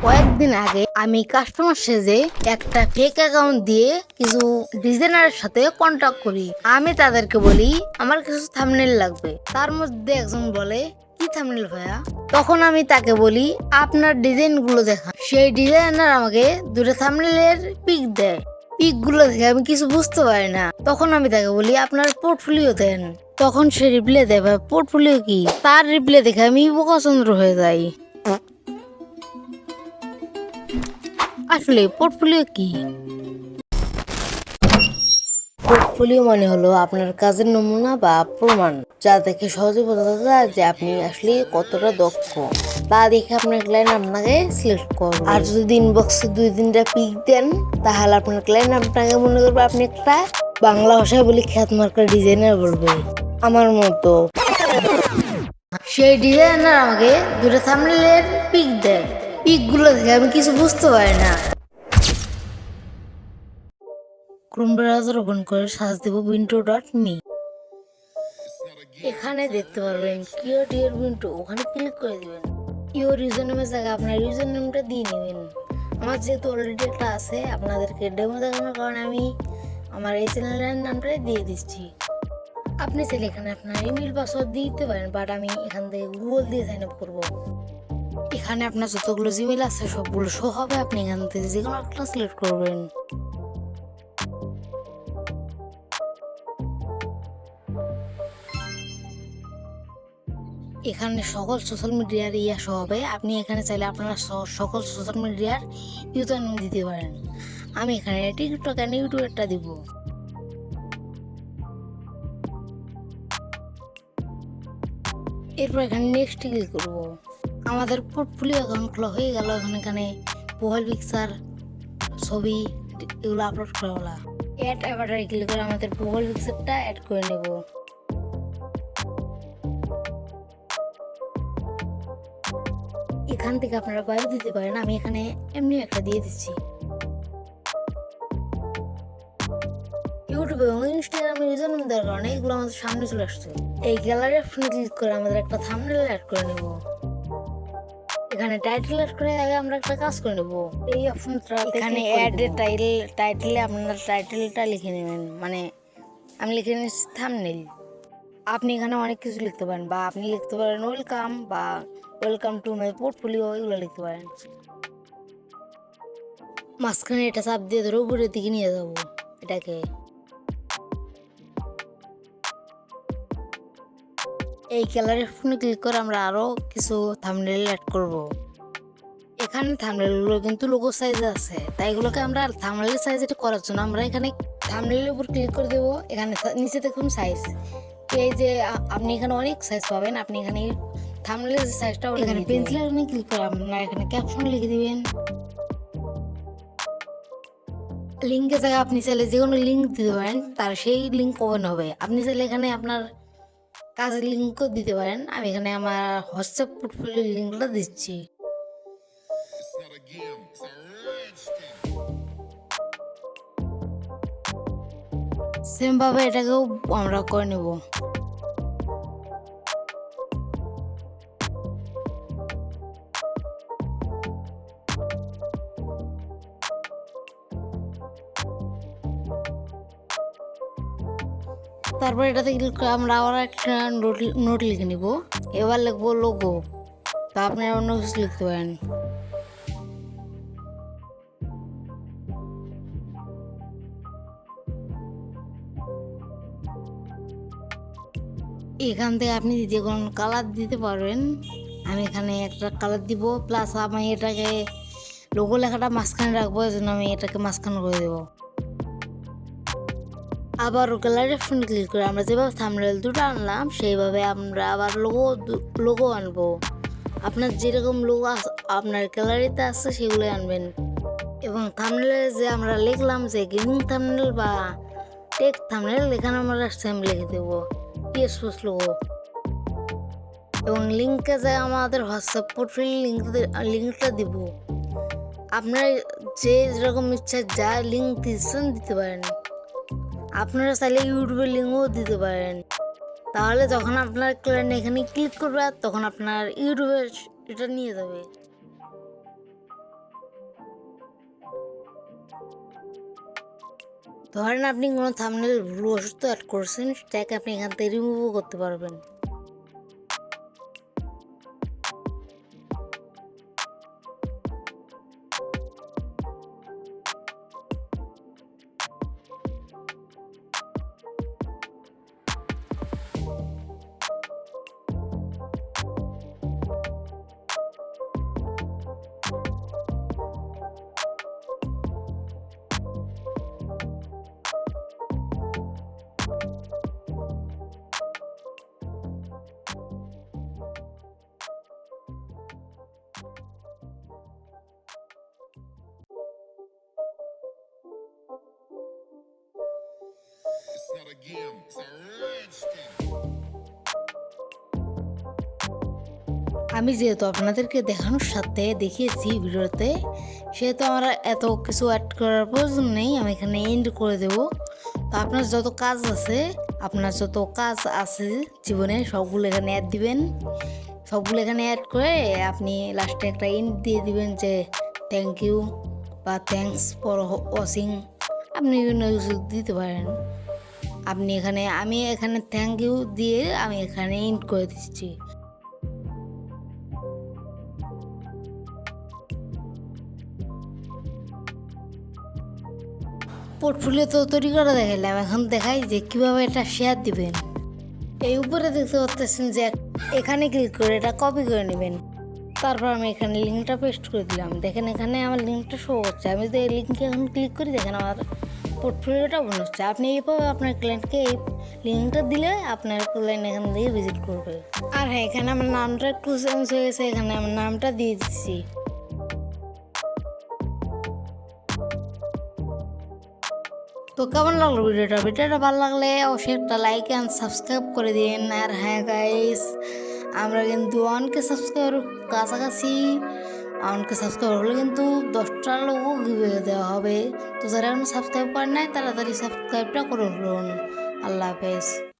কয়েকদিন আগে আমি কাস্টমার সেজে একটা ফেক অ্যাকাউন্ট দিয়ে কিছু ডিজাইনারের সাথে কন্ট্যাক্ট করি। আমি তাদেরকে বলি আমার কিছু থাম্বনেল লাগবে। তার মধ্যে একজন বলে, কি থাম্বনেল ভাইয়া? তখন আমি তাকে বলি আপনার ডিজাইন গুলো দেখান। সেই ডিজাইনার আমাকে দুটো থাম্বনেলের পিক দেয়। পিক গুলো দেখে আমি কিছু বুঝতে পারি না। তখন আমি তাকে বলি আপনার পোর্টফোলিও দেন। তখন সে রিপ্লাই দেয়, ভাই পোর্টফোলিও কি? তার রিপ্লাই দেখে আমি বোকাচন্দ্র হয়ে যাই। আসলে পোর্টফোলিও কি? পোর্টফোলিও মানে হলো আপনার কাজের নমুনা বা প্রমাণ, যা দেখে সহজে বোঝা যায় যে আপনি আসলে কতটা দক্ষ। তা দেখে আপনার ক্লায়েন্ট আপনাকে সিলেক্ট করবে। আর যদি ইনবক্সে 2-3টা পিক দেন, তাহলে আপনার ক্লায়েন্ট আপনাকে মনে করবে আপনি একটা বাংলা ভাষায় বলি খ্যাতমার্কা ডিজাইনার বলবে, আমার মতো। সেই ডিজাইনার আমাকে দুটো থাম্বনেলের পিক দেয়। পিক গুলো দেখে আমি কিছু বুঝতে পারি না। ক্রোম ব্রাউজার ওপেন করে সার্চ দেব window.me। এখানে দেখতে পারবেন কিওর ডিয়ার উইন্ডো, ওখানে ক্লিক করে দিবেন। ইউর ইউজার নেমের জায়গায় আপনার ইউজার নেমটা দিয়ে নেবেন। আমার যেহেতু অলরেডি একটা আছে, আপনাদেরকে ডেমো দেখানোর কারণে আমি আমার এই চ্যানেলের নামটাই দিয়ে দিচ্ছি। আপনি চাইলে এখানে আপনার ইমেল পাসওয়ার্ড দিয়ে দিতে পারেন, বাট আমি এখান থেকে গুগল দিয়ে সাইন আপ করবো। এখানে আপনার যতগুলো জিমেল আছে সবগুলো শো হবে। আপনি এখান থেকে যে কোনো একটা সিলেক্ট করবেন। এখানে সকল সোশ্যাল মিডিয়ার শো হবে। আপনি এখানে চাইলে আপনার সকল সোশ্যাল মিডিয়ার ইউজার নেম দিতে পারেন। আমি এখানে টিকটক এন্ড ইউটিউবেরটা দিব। এরপর এখানে নেক্সট ক্লিক করব। আমাদের পোর্টফোলিও অ্যাকাউন্ট খোলা হয়ে গেল। এখানে প্রোফাইল পিকচার, ছবি এগুলো আপলোড করা হলো। অ্যাড অ্যাভাটারে ক্লিক করে আমাদের প্রোফাইল পিকচারটা অ্যাড করে নেব। এখান থেকে আপনারা বায়ো দিতে পারেন। আমি এখানে এমনি একটা দিয়ে দিচ্ছি। ইউটিউবে এবং ইনস্টাগ্রামে ইউজার নেম দেওয়ার কারণে এগুলো আমাদের সামনে চলে আসছে। এই গ্যালারি অপশনে ক্লিক করে আমাদের একটা থাম্বনেল অ্যাড করে নেব। এখানে টাইটেল অ্যাড করে আগে আমরা একটা কাজ করে নেব। এই অপশনটা এখানে অ্যাড টাইটেলে আপনার টাইটেলটা লিখে নেবেন। মানে আমি লিখে নিচ্ছি থাম্বনেল। আপনি এখানে অনেক কিছু লিখতে পারেন, বা আপনি লিখতে পারেন ওয়েলকাম বা ওয়েলকাম টু মাই পোর্টফোলিও, এগুলো লিখতে পারেন। মাঝখানে এটা চাপ দিয়ে ধরে উপরের দিকে নিয়ে যাবো এটাকে। এই কালারের ফোনে ক্লিক করে আমরা আরো কিছু থাম্বনেল অ্যাড করব। এখানে থাম্বনেলগুলো কিন্তু লোগো সাইজে আছে, তাই এগুলোকে আমরা থাম্বনেল সাইজ এটা করার জন্য আমরা এখানে থাম্বনেলের উপর ক্লিক করে দেবো। এখানে নিচে দেখুন সাইজ, এই যে আপনি এখানে অনেক সাইজ পাবেন। আপনি এখানে থাম্বনেলের যে সাইজটা, এখানে পেন্সিলের এখানে ক্লিক করে আপনারা এখানে ক্যাপশন লিখে দিবেন। লিঙ্কের জায়গায় আপনি চাইলে যে কোনো লিঙ্ক দিতে পারেন, তার সেই লিঙ্ক ওপেন হবে। আপনি চাইলে এখানে আপনার কাজের লিঙ্কও দিতে পারেন। আমি এখানে আমার হোয়াটসঅ্যাপ পোর্টফোলিওর লিঙ্কটা দিচ্ছি। সেম ভাবে এটাকেও আমরা করে নেব। তারপর এটাতে ক্লিক করে আমরা আবার একটা নোট লিখে নিব। এবার লিখবো লোগো, তা আপনারা অন্য কিছু লিখতে পারেন। এখান থেকে আপনি যে কোনো কালার দিতে পারবেন। আমি এখানে একটা কালার দিব, প্লাস আমি এটাকে লোগো লেখাটা মাঝখানে রাখবো, এই জন্য আমি এটাকে মাঝখানে করে দেবো। আবার গ্যালারি অপশনে ক্লিক করে আমরা যেভাবে থাম্বনেল দুটো আনলাম, সেইভাবে আমরা আবার লোগো আনবো। আপনার যেরকম লোগো আপনার গ্যালারিতে আছে সেগুলো আনবেন। এবং থাম্বনেলে যে আমরা লিখলাম যে গেমিং থাম্বনেল বা টেক থাম্বনেল, এখানে আমরা সেম লিখে দেবো পিএস লোগো। এবং লিঙ্কে যে আমাদের হোয়াটসঅ্যাপ পোর্টফোলিও লিঙ্কটা দিব। আপনার যেরকম ইচ্ছা যা লিঙ্ক দিচ্ছেন দিতে পারেন। আপনারা চাইলে ইউটিউবের লিঙ্কও দিতে পারেন। তাহলে যখন আপনার ক্লায়েন্ট এখানে ক্লিক করবে, তখন আপনার ইউটিউবে এটা নিয়ে যাবে। ধরেন আপনি কোনো থাম্বনেল ভুলবশত অ্যাড করছেন, সেটাকে আপনি এখান থেকে রিমুভও করতে পারবেন। It's not a game, it's a rich thing. আমি যেহেতু আপনাদেরকে দেখানোর সাথে দেখিয়েছি ভিডিওতে, সেহেতু আমার এত কিছু অ্যাড করার প্রয়োজন নেই। আমি এখানে এন্ড করে দেব। তো আপনার যত কাজ আছে জীবনে, সবগুলো এখানে অ্যাড দিবেন। সবগুলো এখানে অ্যাড করে আপনি লাস্টে একটা এন্ড দিয়ে দিবেন যে থ্যাংক ইউ বা থ্যাঙ্কস ফর ওয়াচিং। আপনি বিভিন্ন কিছু দিতে পারেন। আমি এখানে থ্যাংক ইউ দিয়ে আমি এখানে এন্ড করে দিচ্ছি। পোর্টফোলিও তো তৈরি করা দেখাইলাম, এখন দেখাই যে কীভাবে এটা শেয়ার দিবেন। এই উপরে দেখতে পাচ্ছেন যে এখানে ক্লিক করে এটা কপি করে নেবেন। তারপর আমি এখানে লিঙ্কটা পেস্ট করে দিলাম। দেখেন এখানে আমার লিঙ্কটা শো হচ্ছে। আমি যদি এই লিঙ্কে এখন ক্লিক করি, দেখেন আমার পোর্টফোলিওটা ওপেন হচ্ছে। আপনি এইভাবে আপনার ক্লায়েন্টকে এই লিঙ্কটা দিলে আপনার ক্লায়েন্ট এখান থেকে ভিজিট করবে। আর হ্যাঁ, এখানে আমার নামটা একটু চেঞ্জ হয়ে গেছে, এখানে আমার নামটা দিয়ে দিচ্ছি। তো কেমন লাগলো ভিডিওটা ভালো লাগলে অবশ্যই একটা লাইক অ্যান্ড সাবস্ক্রাইব করে দিন। আর হ্যাঁ গাইস, আমরা কিন্তু 1K সাবস্ক্রাইবার কাছাকাছি। 1K সাবস্ক্রাইবার হলে কিন্তু 10টা লোকও গিভওয়ে দেওয়া হবে। তো যারা এখন সাবস্ক্রাইব করেন নাই, তাড়াতাড়ি সাবস্ক্রাইবটা করে ফেলুন। আল্লাহ হাফেজ।